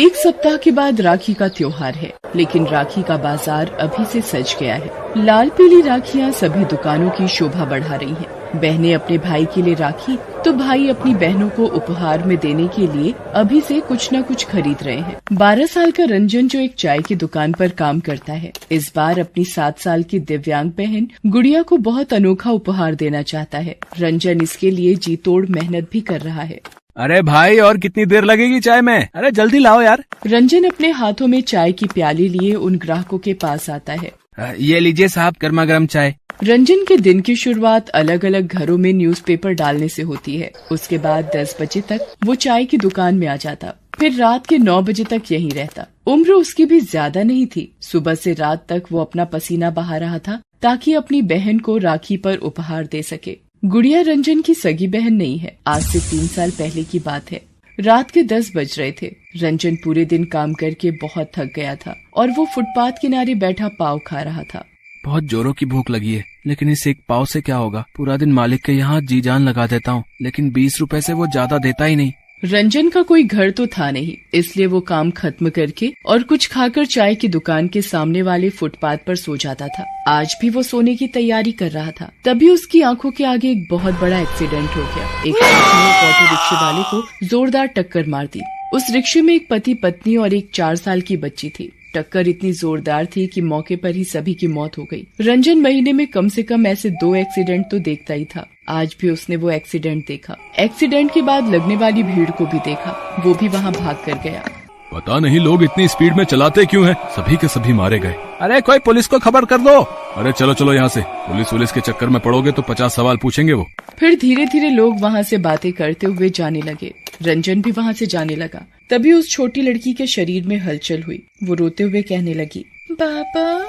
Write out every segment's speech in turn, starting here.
एक सप्ताह के बाद राखी का त्योहार है, लेकिन राखी का बाजार अभी से सज गया है। लाल पीली राखियाँ सभी दुकानों की शोभा बढ़ा रही हैं। बहनें अपने भाई के लिए राखी तो भाई अपनी बहनों को उपहार में देने के लिए अभी से कुछ न कुछ खरीद रहे हैं। 12 साल का रंजन जो एक चाय की दुकान पर काम करता है, इस बार अपनी 7 साल की दिव्यांग बहन गुड़िया को बहुत अनोखा उपहार देना चाहता है। रंजन इसके लिए जी तोड़ मेहनत भी कर रहा है। अरे भाई, और कितनी देर लगेगी चाय में? अरे जल्दी लाओ यार। रंजन अपने हाथों में चाय की प्याली लिए उन ग्राहकों के पास आता है। ये लीजिए साहब, गर्मा गर्म चाय। रंजन के दिन की शुरुआत अलग अलग घरों में न्यूज़पेपर डालने से होती है। उसके बाद 10 बजे तक वो चाय की दुकान में आ जाता, फिर रात के 9 बजे तक यहीं रहता। उम्र उसकी भी ज्यादा नहीं थी। सुबह से रात तक वो अपना पसीना बहा रहा था ताकि अपनी बहन को राखी पर उपहार दे सके। गुड़िया रंजन की सगी बहन नहीं है। आज से 3 साल पहले की बात है। रात के 10 बज रहे थे। रंजन पूरे दिन काम करके बहुत थक गया था और वो फुटपाथ किनारे बैठा पाव खा रहा था। बहुत जोरों की भूख लगी है, लेकिन इस एक पाव से क्या होगा? पूरा दिन मालिक के यहाँ जी जान लगा देता हूँ, लेकिन 20 रुपए से वो ज्यादा देता ही नहीं। रंजन का कोई घर तो था नहीं, इसलिए वो काम खत्म करके और कुछ खाकर चाय की दुकान के सामने वाले फुटपाथ पर सो जाता था। आज भी वो सोने की तैयारी कर रहा था, तभी उसकी आंखों के आगे एक बहुत बड़ा एक्सीडेंट हो गया। एक ट्रक ने ऑटो रिक्शे वाले को जोरदार टक्कर मार दी। उस रिक्शे में एक पति पत्नी और एक 4 साल की बच्ची थी। टक्कर इतनी जोरदार थी कि मौके पर ही सभी की मौत हो गई। रंजन महीने में कम से कम ऐसे 2 एक्सीडेंट तो देखता ही था। आज भी उसने वो एक्सीडेंट देखा। एक्सीडेंट के बाद लगने वाली भीड़ को भी देखा। वो भी वहाँ भाग कर गया। पता नहीं लोग इतनी स्पीड में चलाते क्यों हैं? सभी के सभी मारे गए। अरे कोई पुलिस को खबर कर दो। अरे चलो चलो यहाँ से, पुलिस के चक्कर में पड़ोगे तो 50 सवाल पूछेंगे वो। फिर धीरे धीरे लोग वहाँ से बातें करते हुए जाने लगे। रंजन भी वहाँ से जाने लगा। तभी उस छोटी लड़की के शरीर में हलचल हुई। वो रोते हुए कहने लगी, बाबा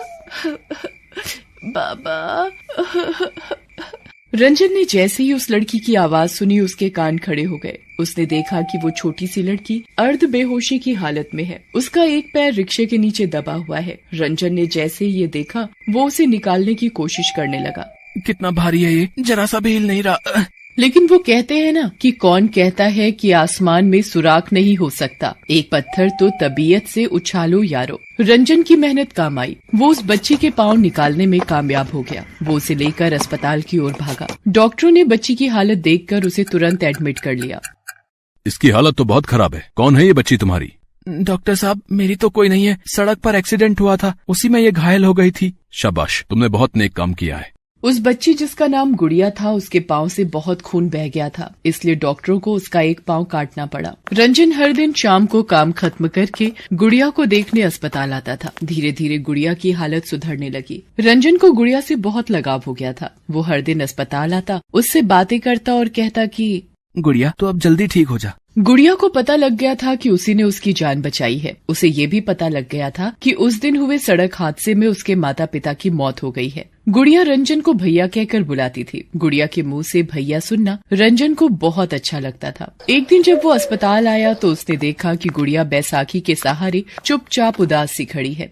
बाबा। रंजन ने जैसे ही उस लड़की की आवाज सुनी, उसके कान खड़े हो गए। उसने देखा कि वो छोटी सी लड़की अर्ध बेहोशी की हालत में है। उसका एक पैर रिक्शे के नीचे दबा हुआ है। रंजन ने जैसे ही ये देखा, वो उसे निकालने की कोशिश करने लगा। कितना भारी है ये, जरा सा भी हिल नहीं रहा। लेकिन वो कहते हैं ना कि कौन कहता है कि आसमान में सुराख नहीं हो सकता, एक पत्थर तो तबीयत से उछालो यारो। रंजन की मेहनत काम आई। वो उस बच्ची के पाँव निकालने में कामयाब हो गया। वो उसे लेकर अस्पताल की ओर भागा। डॉक्टरों ने बच्ची की हालत देखकर उसे तुरंत एडमिट कर लिया। इसकी हालत तो बहुत खराब है। कौन है ये बच्ची तुम्हारी? डॉक्टर साहब, मेरी तो कोई नहीं है। सड़क पर एक्सीडेंट हुआ था, उसी में ये घायल हो गई थी। शाबाश, तुमने बहुत नेक काम किया है। उस बच्ची जिसका नाम गुड़िया था, उसके पाँव से बहुत खून बह गया था, इसलिए डॉक्टरों को उसका एक पाँव काटना पड़ा। रंजन हर दिन शाम को काम खत्म करके गुड़िया को देखने अस्पताल आता था। धीरे धीरे गुड़िया की हालत सुधरने लगी। रंजन को गुड़िया से बहुत लगाव हो गया था। वो हर दिन अस्पताल आता, उससे बातें करता और कहता कि गुड़िया तो अब जल्दी ठीक हो जा। गुड़िया को पता लग गया था कि उसी ने उसकी जान बचाई है। उसे ये भी पता लग गया था कि उस दिन हुए सड़क हादसे में उसके माता पिता की मौत हो गई है। गुड़िया रंजन को भैया कहकर बुलाती थी। गुड़िया के मुंह से भैया सुनना रंजन को बहुत अच्छा लगता था। एक दिन जब वो अस्पताल आया तो उसने देखा कि गुड़िया बैसाखी के सहारे चुपचाप उदास सी खड़ी है।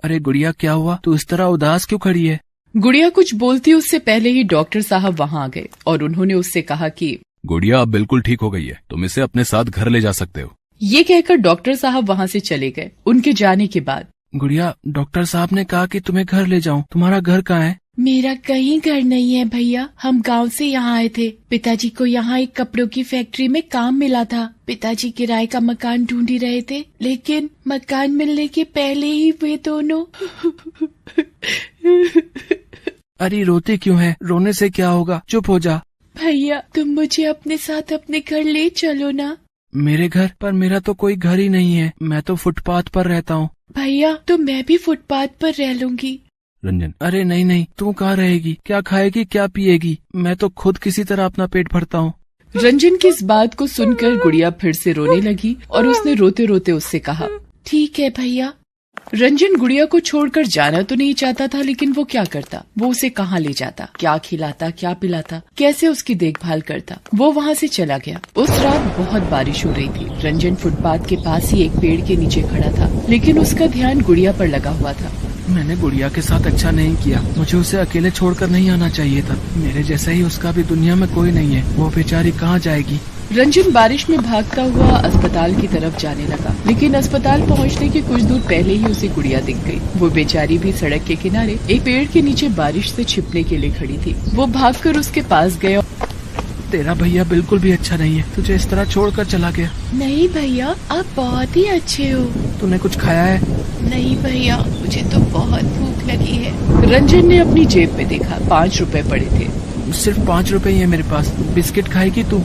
अरे गुड़िया, क्या हुआ? तू इस तरह उदास क्यों खड़ी है? गुड़िया कुछ बोलती उससे पहले ही डॉक्टर साहब वहाँ आ गए और उन्होंने उससे कहा कि गुड़िया अब बिल्कुल ठीक हो गई है, तुम इसे अपने साथ घर ले जा सकते हो। ये कहकर डॉक्टर साहब वहाँ से चले गए। उनके जाने के बाद गुड़िया, डॉक्टर साहब ने कहा कि तुम्हें घर ले जाऊं। तुम्हारा घर कहाँ है? मेरा कहीं घर नहीं है भैया, हम गांव से यहाँ आए थे। पिताजी को यहाँ एक कपड़ों की फैक्ट्री में काम मिला था। पिताजी किराए का मकान ढूंढ ही रहे थे, लेकिन मकान मिलने के पहले ही वे दोनों अरे रोते क्यों है? रोने से क्या होगा, चुप हो जा। भैया, तुम मुझे अपने साथ अपने घर ले चलो ना। मेरे घर? पर मेरा तो कोई घर ही नहीं है, मैं तो फुटपाथ पर रहता हूँ। भैया, तो मैं भी फुटपाथ पर रह लूंगी। रंजन, अरे नहीं नहीं, तू कहाँ रहेगी? क्या खाएगी, क्या पिएगी? मैं तो खुद किसी तरह अपना पेट भरता हूँ। रंजन की इस बात को सुनकर गुड़िया फिर से रोने लगी और उसने रोते रोते उससे कहा, ठीक है भैया। रंजन गुड़िया को छोड़कर जाना तो नहीं चाहता था, लेकिन वो क्या करता? वो उसे कहाँ ले जाता, क्या खिलाता, क्या पिलाता, कैसे उसकी देखभाल करता? वो वहाँ से चला गया। उस रात बहुत बारिश हो रही थी। रंजन फुटपाथ के पास ही एक पेड़ के नीचे खड़ा था, लेकिन उसका ध्यान गुड़िया पर लगा हुआ था। मैंने गुड़िया के साथ अच्छा नहीं किया। मुझे उसे अकेले छोड़कर नहीं आना चाहिए था। मेरे जैसा ही उसका भी दुनिया में कोई नहीं है। वो बेचारी कहाँ जाएगी? रंजन बारिश में भागता हुआ अस्पताल की तरफ जाने लगा, लेकिन अस्पताल पहुंचने के कुछ दूर पहले ही उसे गुड़िया दिख गई। वो बेचारी भी सड़क के किनारे एक पेड़ के नीचे बारिश से छिपने के लिए खड़ी थी। वो भागकर उसके पास गया। तेरा भैया बिल्कुल भी अच्छा नहीं है, तुझे इस तरह छोड़कर चला गया। नहीं भैया, आप बहुत ही अच्छे हो। तूने कुछ खाया है? नहीं भैया, मुझे तो बहुत भूख लगी है। रंजन ने अपनी जेब में देखा, 5 रुपए पड़े थे। सिर्फ 5 रुपए ही है मेरे पास, बिस्किट खाएगी तू?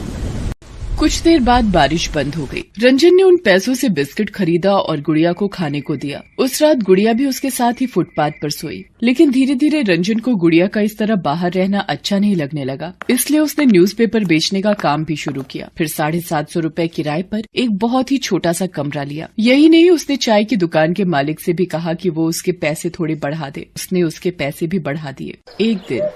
कुछ देर बाद बारिश बंद हो गई। रंजन ने उन पैसों से बिस्किट खरीदा और गुड़िया को खाने को दिया। उस रात गुड़िया भी उसके साथ ही फुटपाथ पर सोई। लेकिन धीरे धीरे रंजन को गुड़िया का इस तरह बाहर रहना अच्छा नहीं लगने लगा, इसलिए उसने न्यूज़पेपर बेचने का काम भी शुरू किया। फिर 750 रुपए किराए पर एक बहुत ही छोटा सा कमरा लिया। यही नहीं, उसने चाय की दुकान के मालिक से भी कहा कि वो उसके पैसे थोड़े बढ़ा दे। उसने उसके पैसे भी बढ़ा दिए। एक दिन,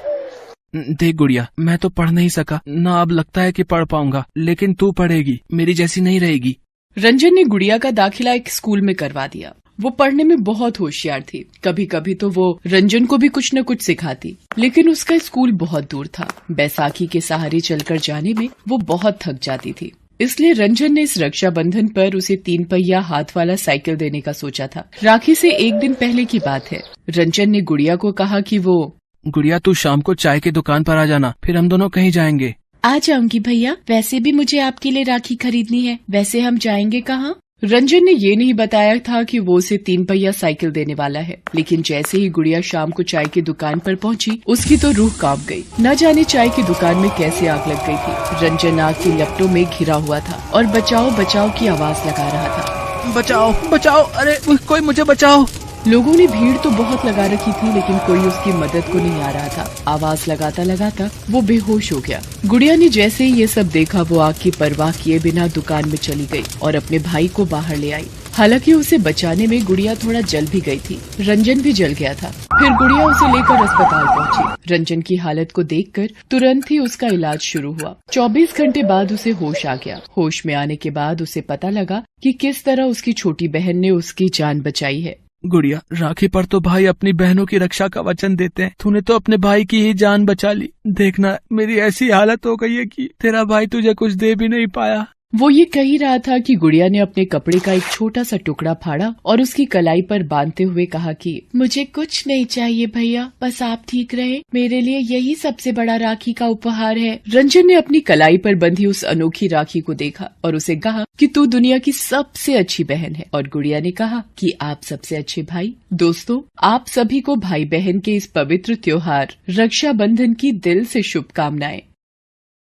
देख गुड़िया, मैं तो पढ़ नहीं सका ना, अब लगता है कि पढ़ पाऊंगा, लेकिन तू पढ़ेगी, मेरी जैसी नहीं रहेगी। रंजन ने गुड़िया का दाखिला एक स्कूल में करवा दिया। वो पढ़ने में बहुत होशियार थी। कभी कभी तो वो रंजन को भी कुछ न कुछ सिखाती, लेकिन उसका स्कूल बहुत दूर था। बैसाखी के सहारे चलकर जाने में वो बहुत थक जाती थी। इसलिए रंजन ने इस रक्षाबंधन पर उसे 3 पहिया हाथ वाला साइकिल देने का सोचा था। राखी से एक दिन पहले की बात है। रंजन ने गुड़िया को कहा कि वो, गुड़िया तू शाम को चाय की दुकान पर आ जाना, फिर हम दोनों कहीं जाएंगे। आ जाऊंगी भैया, वैसे भी मुझे आपके लिए राखी खरीदनी है। वैसे हम जाएंगे कहाँ? रंजन ने ये नहीं बताया था कि वो उसे 3 पहिया साइकिल देने वाला है। लेकिन जैसे ही गुड़िया शाम को चाय की दुकान पर पहुंची, उसकी तो रूह कांप गई। न जाने चाय की दुकान में कैसे आग लग गई थी। रंजन आग की लपटों में घिरा हुआ था और बचाओ बचाओ की आवाज लगा रहा था। बचाओ बचाओ, अरे कोई मुझे बचाओ। लोगों ने भीड़ तो बहुत लगा रखी थी, लेकिन कोई उसकी मदद को नहीं आ रहा था। आवाज लगाता लगाता वो बेहोश हो गया। गुड़िया ने जैसे ही ये सब देखा, वो आग की परवाह किए बिना दुकान में चली गई और अपने भाई को बाहर ले आई। हालांकि उसे बचाने में गुड़िया थोड़ा जल भी गई थी। रंजन भी जल गया था। फिर गुड़िया उसे लेकर अस्पताल पहुंची। रंजन की हालत को देखकर तुरंत ही उसका इलाज शुरू हुआ। 24 घंटे बाद उसे होश आ गया। होश में आने के बाद उसे पता लगा कि किस तरह उसकी छोटी बहन ने उसकी जान बचाई है। गुड़िया, राखी पर तो भाई अपनी बहनों की रक्षा का वचन देते हैं। तूने तो अपने भाई की ही जान बचा ली। देखना, मेरी ऐसी हालत हो गई है कि तेरा भाई तुझे कुछ दे भी नहीं पाया। वो ये कह ही रहा था कि गुड़िया ने अपने कपड़े का एक छोटा सा टुकड़ा फाड़ा और उसकी कलाई पर बांधते हुए कहा कि मुझे कुछ नहीं चाहिए भैया, बस आप ठीक रहे। मेरे लिए यही सबसे बड़ा राखी का उपहार है। रंजन ने अपनी कलाई पर बंधी उस अनोखी राखी को देखा और उसे कहा कि तू दुनिया की सबसे अच्छी बहन है। और गुड़िया ने कहा कि आप सबसे अच्छे भाई। दोस्तों, आप सभी को भाई बहन के इस पवित्र त्योहार रक्षाबंधन की दिल से शुभकामनाएं।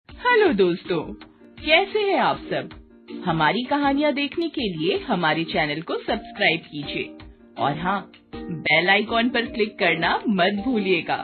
हेलो दोस्तों, कैसे हैं आप सब? हमारी कहानियाँ देखने के लिए हमारे चैनल को सब्सक्राइब कीजिए और हाँ, बेल आइकॉन पर क्लिक करना मत भूलिएगा।